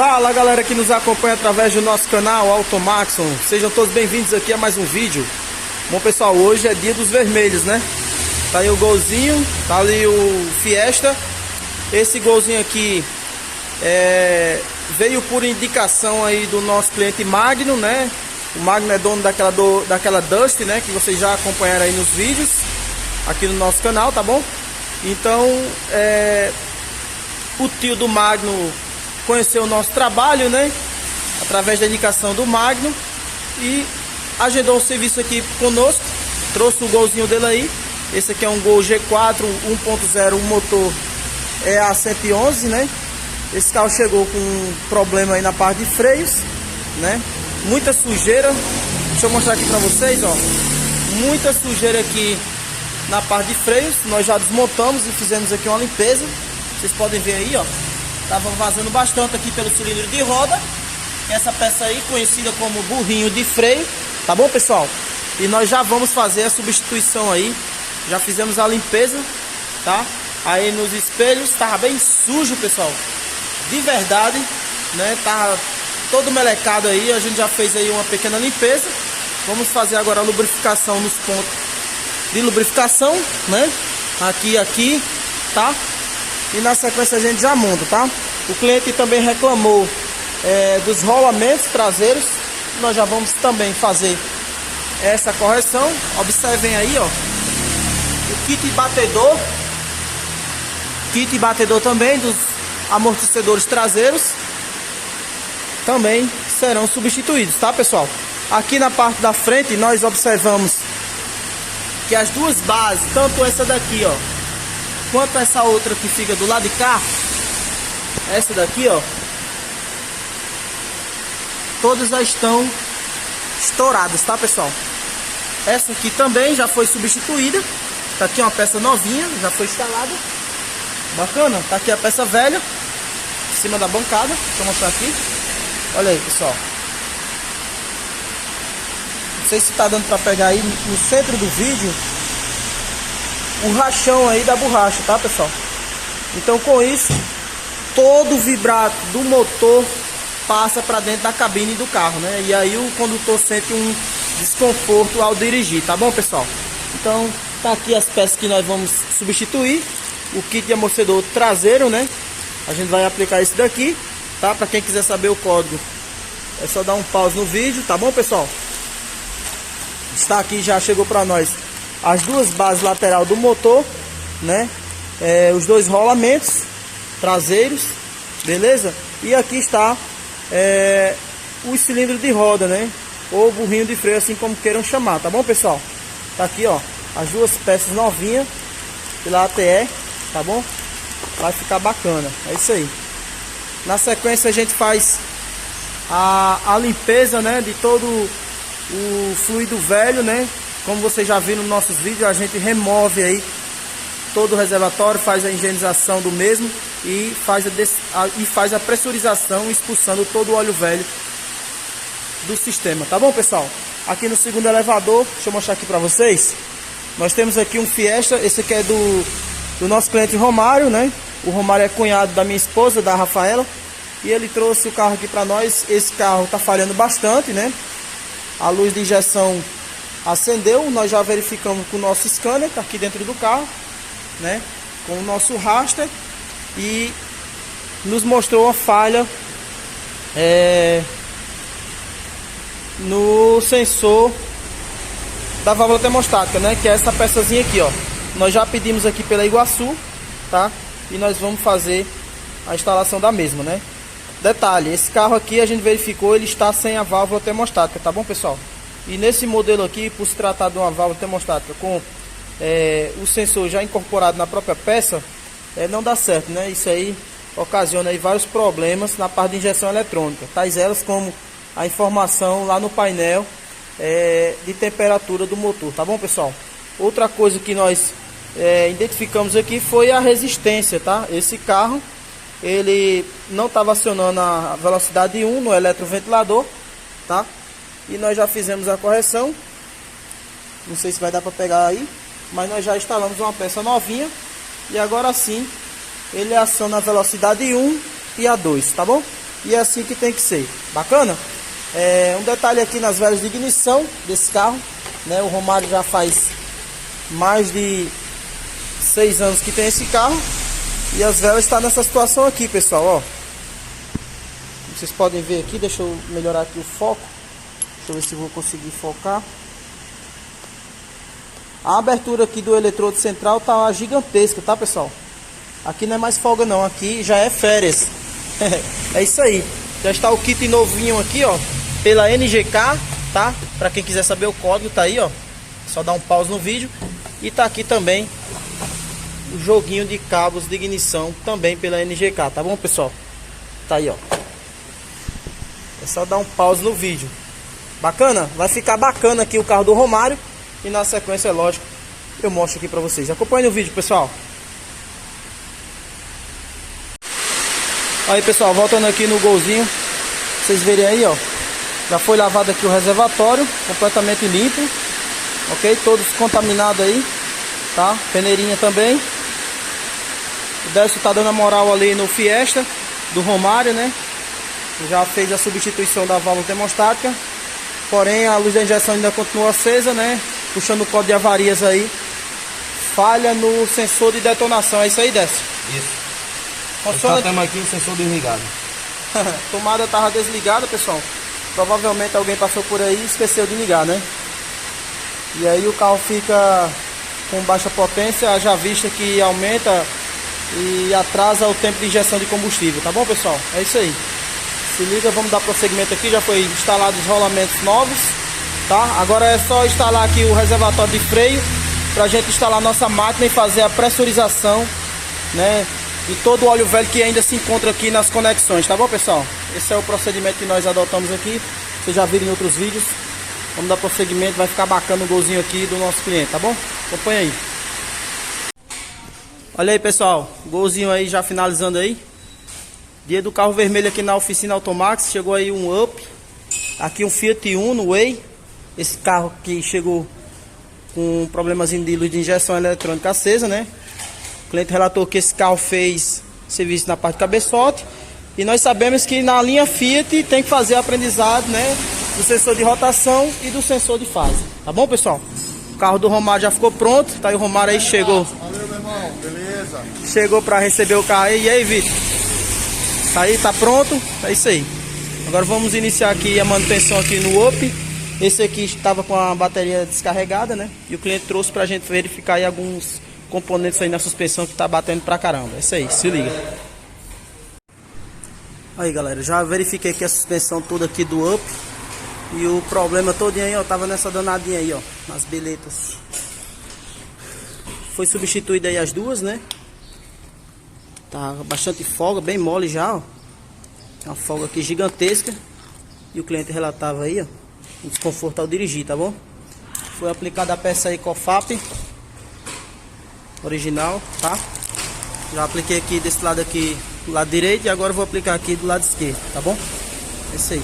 Fala galera que nos acompanha através do nosso canal Automaxon, sejam todos bem-vindos aqui a mais um vídeo. Bom pessoal, hoje é dia dos vermelhos, né? Tá aí o golzinho, tá ali o Fiesta. Esse golzinho aqui veio por indicação aí do nosso cliente Magno, né? O Magno é dono daquela Dust, né? Que vocês já acompanharam aí nos vídeos aqui no nosso canal, tá bom? Então, o tio do Magno conheceu o nosso trabalho, né? Através da indicação do Magno e agendou um serviço aqui conosco. Trouxe o golzinho dele aí. Esse aqui é um Gol G4 1.0, o motor é a 111, né? Esse carro chegou com um problema aí na parte de freios, né? Muita sujeira. Deixa eu mostrar aqui pra vocês, ó. Muita sujeira aqui na parte de freios. Nós já desmontamos e fizemos aqui uma limpeza. Vocês podem ver aí, ó. Tava vazando bastante aqui pelo cilindro de roda. Essa peça aí, conhecida como burrinho de freio. Tá bom, pessoal? E nós já vamos fazer a substituição aí. Já fizemos a limpeza, tá? Aí nos espelhos, tava bem sujo, pessoal. De verdade, né? Tá todo melecado aí. A gente já fez aí uma pequena limpeza. Vamos fazer agora a lubrificação nos pontos de lubrificação, né? Aqui, tá? E na sequência a gente já monta, tá? O cliente também reclamou dos rolamentos traseiros. Nós já vamos também fazer essa correção. Observem aí, ó. O kit batedor também dos amortecedores traseiros também serão substituídos, tá, pessoal? Aqui na parte da frente nós observamos que as duas bases, tanto essa daqui, ó, quanto essa outra que fica do lado de cá, essa daqui, ó, todas já estão estouradas, tá, pessoal? Essa aqui também já foi substituída. Tá aqui uma peça novinha, já foi instalada. Bacana, tá aqui a peça velha em cima da bancada. Deixa eu mostrar aqui. Olha aí, pessoal. Não sei se tá dando pra pegar aí no centro do vídeo o rachão aí da borracha, tá, pessoal? Então com isso, todo o vibrato do motor passa para dentro da cabine do carro, né? E aí o condutor sente um desconforto ao dirigir, tá bom, pessoal? Então tá aqui as peças que nós vamos substituir. O kit de amortecedor traseiro, né? A gente vai aplicar esse daqui, tá? Para quem quiser saber o código, é só dar um pause no vídeo, tá bom, pessoal? Está aqui, já chegou para nós as duas bases lateral do motor, né? Os dois rolamentos traseiros, beleza? E aqui está o cilindro de roda, né? Ou burrinho de freio, assim como queiram chamar, tá bom, pessoal? Tá aqui, ó, as duas peças novinhas pela ATE, tá bom? Vai ficar bacana, é isso aí. Na sequência a gente faz a limpeza, né, de todo o fluido velho, né? Como vocês já viram nos nossos vídeos, a gente remove aí todo o reservatório, faz a higienização do mesmo e faz a pressurização, expulsando todo o óleo velho do sistema, tá bom, pessoal? Aqui no segundo elevador, deixa eu mostrar aqui pra vocês. Nós temos aqui um Fiesta. Esse aqui é do nosso cliente Romário, né? O Romário é cunhado da minha esposa, da Rafaela, e ele trouxe o carro aqui pra nós. Esse carro tá falhando bastante, né? A luz de injeção acendeu. Nós já verificamos com o nosso scanner, tá aqui dentro do carro, né? Com o nosso raster, e nos mostrou uma falha no sensor da válvula termostática, né? Que é essa peçazinha aqui, ó. Nós já pedimos aqui pela Iguaçu, tá? E nós vamos fazer a instalação da mesma, né? Detalhe, esse carro aqui a gente verificou, ele está sem a válvula termostática, tá bom, pessoal? E nesse modelo aqui, por se tratar de uma válvula termostática com o sensor já incorporado na própria peça, não dá certo, né? Isso aí ocasiona aí vários problemas na parte de injeção eletrônica, tais elas como a informação lá no painel de temperatura do motor, tá bom, pessoal? Outra coisa que nós identificamos aqui foi a resistência, tá? Esse carro, ele não estava acionando a velocidade 1 no eletroventilador, tá? E nós já fizemos a correção. Não sei se vai dar para pegar aí, mas nós já instalamos uma peça novinha. E agora sim, ele aciona a velocidade 1 e a 2, tá bom? E é assim que tem que ser. Bacana? Um detalhe aqui nas velas de ignição desse carro, né? O Romário já faz mais de 6 anos que tem esse carro. E as velas estão nessa situação aqui, pessoal, ó. Vocês podem ver aqui, deixa eu melhorar aqui o foco. Deixa eu ver se vou conseguir focar. A abertura aqui do eletrodo central tá gigantesca, tá, pessoal? Aqui não é mais folga não, aqui já é férias. É isso aí. Já está o kit novinho aqui, ó, pela NGK, tá? Para quem quiser saber o código, tá aí, ó. Só dar um pause no vídeo. E tá aqui também o joguinho de cabos de ignição também pela NGK, tá bom, pessoal? Tá aí, ó. É só dar um pause no vídeo. Bacana? Vai ficar bacana aqui o carro do Romário. E na sequência, é lógico, eu mostro aqui pra vocês. Acompanhe o vídeo, pessoal. Aí, pessoal, voltando aqui no golzinho. Vocês verem aí, ó. Já foi lavado aqui o reservatório, completamente limpo. Ok? Todos contaminados aí, tá? Peneirinha também. O Décio tá dando a moral ali no Fiesta do Romário, né? Já fez a substituição da válvula termostática. Porém, a luz da injeção ainda continua acesa, né? Puxando o código de avarias aí. Falha no sensor de detonação. É isso aí, Décio? Isso. Funciona. Temos aqui o sensor desligado. Tomada estava desligada, pessoal. Provavelmente alguém passou por aí e esqueceu de ligar, né? E aí o carro fica com baixa potência, haja vista que aumenta e atrasa o tempo de injeção de combustível. Tá bom, pessoal? É isso aí. Se liga, vamos dar prosseguimento aqui. Já foi instalado os rolamentos novos, tá? Agora é só instalar aqui o reservatório de freio pra gente instalar nossa máquina e fazer a pressurização, né? E todo o óleo velho que ainda se encontra aqui nas conexões, tá bom, pessoal? Esse é o procedimento que nós adotamos aqui. Vocês já viram em outros vídeos. Vamos dar prosseguimento, vai ficar bacana o golzinho aqui do nosso cliente, tá bom? Acompanha aí. Olha aí, pessoal, golzinho aí já finalizando aí. Dia do carro vermelho aqui na oficina Automax. Chegou aí um Up. Aqui um Fiat Uno Way. Esse carro aqui chegou com um problemazinho de luz de injeção eletrônica acesa, né? O cliente relatou que esse carro fez serviço na parte de cabeçote. E nós sabemos que na linha Fiat tem que fazer aprendizado, né? Do sensor de rotação e do sensor de fase. Tá bom, pessoal? O carro do Romário já ficou pronto. Tá aí o Romário aí, chegou. Valeu, meu irmão. Beleza. Chegou para receber o carro aí. E aí, Vitor? Tá aí, tá pronto? É isso aí. Agora vamos iniciar aqui a manutenção aqui no Up. Esse aqui estava com a bateria descarregada, né? E o cliente trouxe pra gente verificar aí alguns componentes aí na suspensão que tá batendo pra caramba. É isso aí, se liga. Aí, galera, já verifiquei aqui a suspensão toda aqui do Up. E o problema todinho aí, ó, tava nessa danadinha aí, ó, nas beletas. Foi substituída aí as duas, né? Tá bastante folga, bem mole já, ó. Uma folga aqui gigantesca. E o cliente relatava aí, ó, um desconforto ao dirigir, tá bom? Foi aplicada a peça aí COFAP original, tá? Já apliquei aqui desse lado aqui, do lado direito, e agora vou aplicar aqui do lado esquerdo, tá bom? É isso aí.